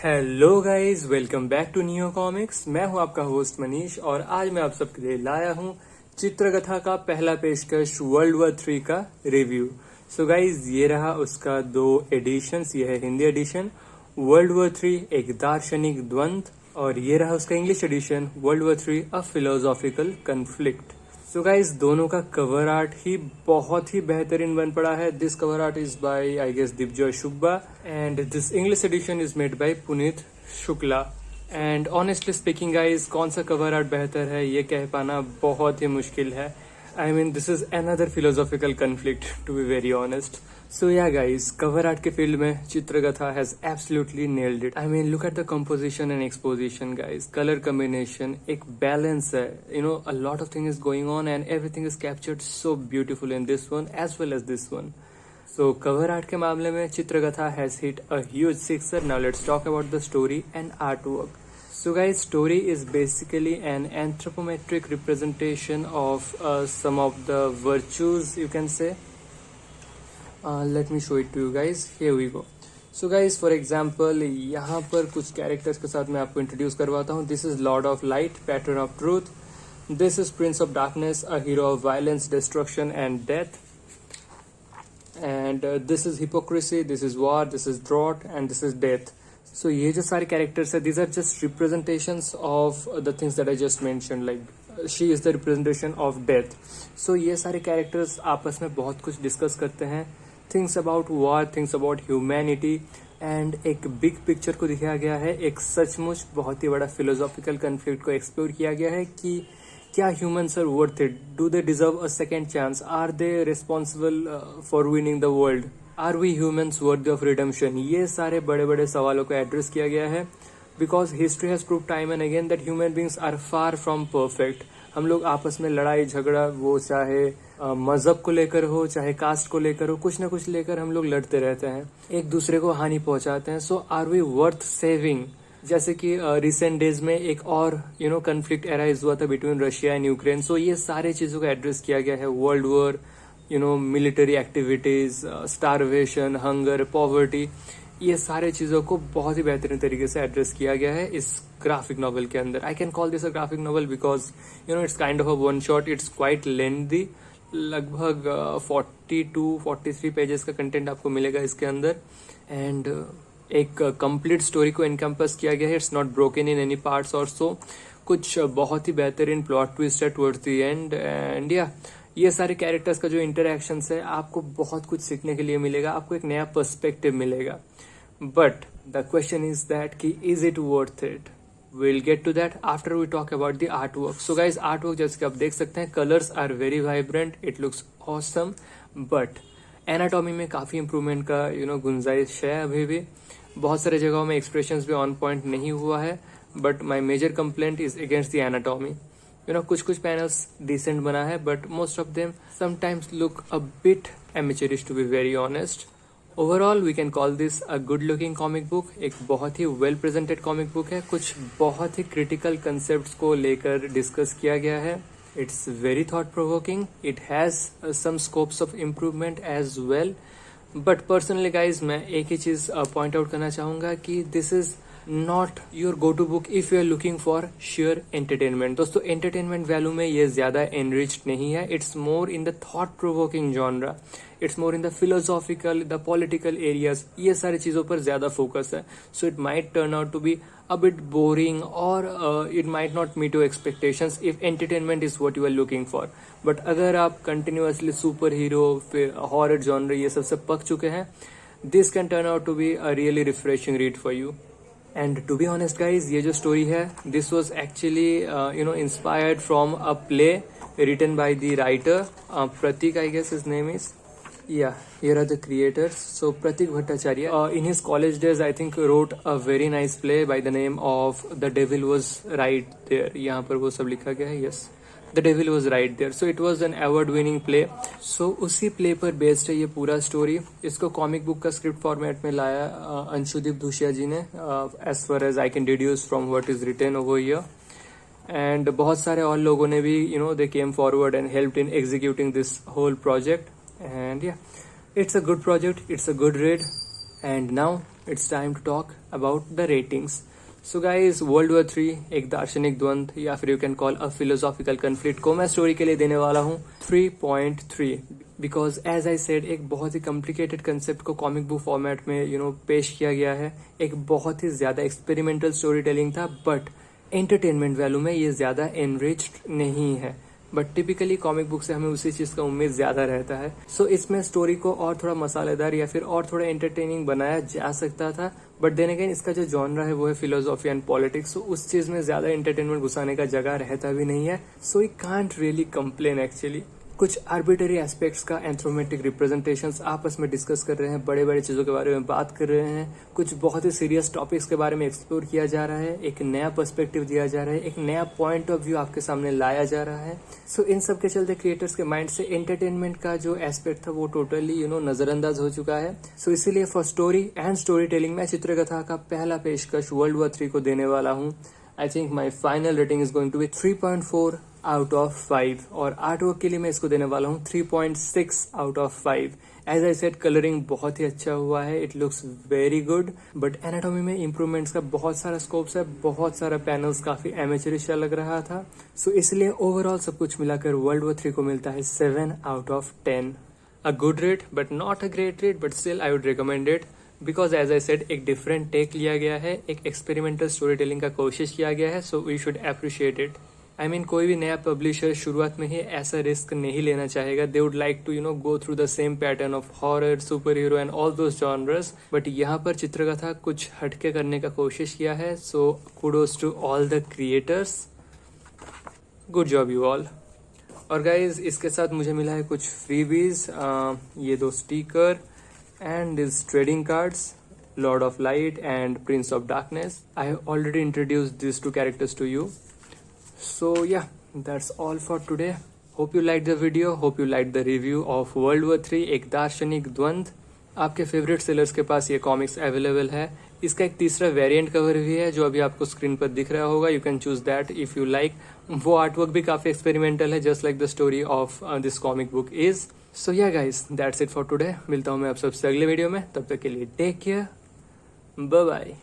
Hello guys, welcome back to new comics. मैं हूं आपका होस्ट मनीष और आज मैं आप सबके लिए लाया हूं चित्रकथा का पहला पेशकश वर्ल्ड वॉर 3 का रिव्यू। सो गाइस, ये रहा उसका 2 एडिशंस। ये है हिंदी एडिशन वर्ल्ड वॉर 3 एक दार्शनिक द्वंद्व, और ये रहा उसका English edition world war 3 a philosophical conflict. So guys, दोनों का कवर आर्ट ही बहुत ही बेहतरीन बन पड़ा है। This cover art is by I guess Digvijay Shukla and this English edition is made by Puneet Shukla. And honestly speaking guys, कौन सा कवर आर्ट बेहतर है ये कह पाना बहुत ही मुश्किल है। I mean, this is another philosophical conflict, to be very honest. So yeah guys, cover art के फील्ड में चित्रकथा has absolutely nailed it. I mean, look at the composition and exposition guys. Color combination, एक balance है. You know, a lot of things is going on and everything is captured so beautiful in this one as well as this one. So cover art के मामले में चित्रकथा has hit a huge sixer. Now let's talk about the story and artwork. So guys, story is basically an anthropometric representation of some of the virtues, you can say. Let me show it to you guys. Here we go. So guys, for example, यहाँ पर कुछ characters के साथ मैं आपको introduce करवाता हूँ. This is Lord of Light, Patron of Truth. This is Prince of Darkness, a hero of violence, destruction and death. And this is Hypocrisy, this is War, this is Drought and this is Death. So ये जो सारे characters है, these are just representations of the things that I just mentioned, like she is the representation of death. So ये सारे characters आपस में बहुत कुछ डिस्कस करते हैं, things about war, things about humanity, and एक बिग पिक्चर को दिखाया गया है। एक सचमुच बहुत ही बड़ा फिलोसॉफिकल कन्फ्लिक्ट को एक्सप्लोर किया गया है कि क्या humans are worth it, do they deserve a second chance, are they responsible for winning the world, are we humans worthy of redemption. ये सारे बड़े बड़े सवालों को एड्रेस किया गया है because history has prove time and again that human beings are far from perfect. हम लोग आपस में लड़ाई झगड़ा, वो चाहे मजहब को लेकर हो, चाहे कास्ट को लेकर हो, कुछ ना कुछ लेकर हम लोग लड़ते रहते हैं, एक दूसरे को हानि पहुंचाते हैं। सो आर वी वर्थ सेविंग? जैसे कि रिसेंट डेज में एक और कन्फ्लिक्ट एराइज हुआ था बिटवीन रशिया एंड यूक्रेन। सो ये सारे चीजों को एड्रेस किया गया है। World war, military activities, starvation, hunger, poverty, ये सारे चीजों को बहुत ही बेहतरीन तरीके से एड्रेस किया गया है इस ग्राफिक नॉवल के अंदर। I can call this a graphic novel because it's kind of a one shot, it's quite lengthy. लगभग 40 to 43 पेजेस का कंटेंट आपको मिलेगा इसके अंदर एंड एक कंप्लीट स्टोरी को एनकम्पस किया गया है। It's not broken in any parts और सो। कुछ बहुत ही बेहतरीन प्लॉट ट्विस्ट है टुवर्ड्स द एंड एंड या ये सारे कैरेक्टर्स का जो इंटरैक्शंस है, आपको बहुत कुछ सीखने के लिए मिलेगा, आपको एक नया पर्सपेक्टिव मिलेगा। But the question is that कि is it worth it? Will get to that after we talk about the art work. So guys, art work जैसे कि आप देख सकते हैं, colours are very vibrant, it looks awesome, but anatomy में काफी improvement का गुंजाइश है। अभी भी बहुत सारे जगहों में एक्सप्रेशंस भी ऑन पॉइंट नहीं हुआ है, but my major complaint is against the anatomy. कुछ पैनल्स डिसेंट बना है, but most of them sometimes look a bit amateurish to be very honest. Overall we can call this a good looking comic book. एक बहुत ही well presented comic book है। कुछ बहुत ही critical concepts को लेकर डिस्कस किया गया है। It's very thought provoking, it has some scopes of improvement as well, but personally guys मैं एक ही चीज पॉइंट आउट करना चाहूंगा कि this is not your go to book if you are looking for sure entertainment. दोस्तों, entertainment value में ये ज्यादा एनरिच्ड नहीं है। It's more in the thought provoking genre, it's more in the philosophical, the political areas, ये सारी चीजों पर ज्यादा फोकस है। So it might turn out to be a bit boring or it might not meet your expectations if entertainment is what you are looking for. But अगर आप continuously super hero, फिर horror genre, ये सब पक चुके हैं, this can turn out to be a really refreshing read for you. And to be honest guys, ये जो story है, this was actually inspired from a play written by the writer Pratik, I guess his name is. Yeah, here are the creators. So Pratik Bhattacharya, in his college days, I think wrote a very nice play by the name of The Devil Was Right There. यहाँ पर वो सब लिखा गया है. Yes, The Devil Was Right There. So it was an award-winning play. So उसी play पर based है ये पूरा story. इसको comic book का script format में लाया अंशुदीप धूसिया जी ने, as far as I can deduce from what is written over here. And बहुत सारे और लोगों ने भी they came forward and helped in executing this whole project. And yeah, it's a good project, it's a good read. And now it's time to talk about the ratings. So guys, World War 3 एक दार्शनिक द्वंद या फिर you can call a philosophical conflict को मैं story के लिए देने वाला हूँ 3.3 बिकॉज एज आई सेड एक बहुत ही कॉम्प्लिकेटेड कंसेप्ट को कॉमिक बुक फॉर्मेट में पेश किया गया है. एक बहुत ही ज्यादा एक्सपेरिमेंटल स्टोरी टेलिंग था, बट एंटरटेनमेंट वैल्यू में ये ज्यादा एनरिच्ड नहीं है. बट टिपिकली कॉमिक बुक से हमें उसी चीज का उम्मीद ज्यादा रहता है. सो इसमें स्टोरी को और थोड़ा मसालेदार या फिर और थोड़ा एंटरटेनिंग बनाया जा सकता था. बट देन अगेन इसका जो जॉनरा है वो है फिलोसॉफी एंड पॉलिटिक्स. सो उस चीज में ज्यादा एंटरटेनमेंट घुसाने का जगह रहता भी नहीं है. So you can't really complain actually. कुछ आर्बिटरी एस्पेक्ट्स का एंथ्रोमेटिक रिप्रेजेंटेशंस आपस में डिस्कस कर रहे हैं, बड़े बड़े चीजों के बारे में बात कर रहे हैं, कुछ बहुत ही सीरियस टॉपिक्स के बारे में एक्सप्लोर किया जा रहा है, एक नया पर्सपेक्टिव दिया जा रहा है, एक नया पॉइंट ऑफ व्यू आपके सामने लाया जा रहा है. सो इन सब के चलते क्रिएटर्स के माइंड से एंटरटेनमेंट का जो एस्पेक्ट था वो टोटली नजरअंदाज हो चुका है. सो इसीलिए for story and story telling मैं चित्रकथा का पहला पेशकश वर्ल्ड वॉर 3 को देने वाला हूँ. I think my final rating is going to be 3.4 out of 5 और आर्ट वर्क के लिए मैं इसको देने वाला हूँ 3.6 out of 5. As I said colouring बहुत ही अच्छा हुआ है, it looks very good. But anatomy में इम्प्रूवमेंट्स का बहुत सारा स्कोप्स है, बहुत सारा पैनल्स काफी एमेचरिश लग रहा था. सो इसलिए ओवरऑल सब कुछ मिलाकर वर्ल्ड वॉर 3 को मिलता है 7 out of 10. A good rate but not a great rate, but still I would recommend it because as I said एक डिफरेंट टेक लिया गया है, एक एक्सपेरिमेंटल स्टोरी टेलिंग का कोशिश किया गया है. So we should appreciate it. I mean कोई भी नया पब्लिशर शुरुआत में ही ऐसा रिस्क नहीं लेना चाहेगा. They would like to go through the same pattern of horror, super hero and all those genres. But यहाँ पर चित्रकथा कुछ हटके करने का कोशिश किया है. So kudos to all the creators, good job you all. और गाइज इसके साथ मुझे मिला है कुछ फ्रीबीज, ये 2 sticker and these trading cards, Lord of Light and Prince of Darkness. I have already introduced these 2 characters to you. So yeah, that's all for today. Hope you liked the video, hope you liked the review of World War 3 एक दार्शनिक द्वंद. आपके favourite sellers के पास ये comics available है. इसका एक तीसरा वेरिएंट कवर भी है जो अभी आपको स्क्रीन पर दिख रहा होगा. You can choose that if you like. वो आर्टवर्क भी काफी एक्सपेरिमेंटल है, just like the story of this comic book is. So yeah guys, that's it for today. मिलता हूँ मैं आप सबसे अगले वीडियो में. तब तक के लिए टेक केयर, बाय बाय.